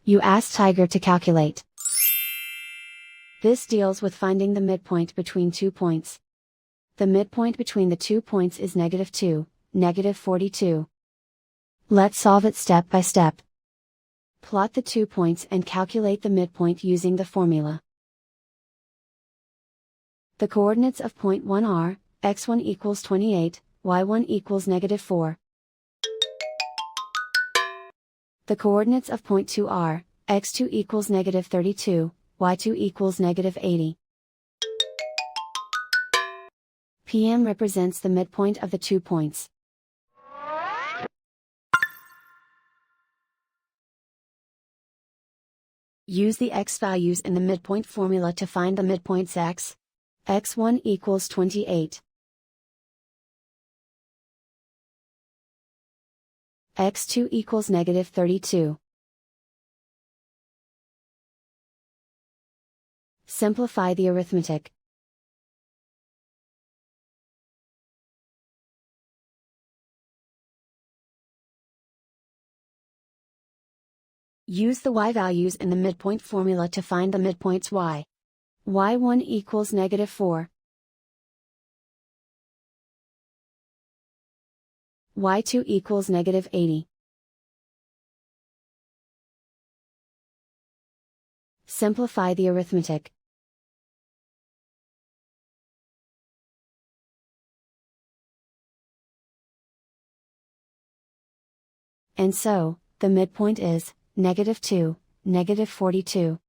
You ask Tiger to calculate. This deals with finding the midpoint between 2 points. The midpoint between the 2 points is -2, -42. Let's solve it step by step. Plot the 2 points and calculate the midpoint using the formula. The coordinates of point 1 are, x1 equals 28, y1 equals -4. The coordinates of point 2 are, x2 equals -32, y2 equals -80. PM represents the midpoint of the 2 points. Use the x values in the midpoint formula to find the midpoints x. x1 equals 28. x2 equals -32. Simplify the arithmetic. Use the y values in the midpoint formula to find the midpoints y. y1 equals -4. y2 equals -80. Simplify the arithmetic. And so, the midpoint is -2, -42.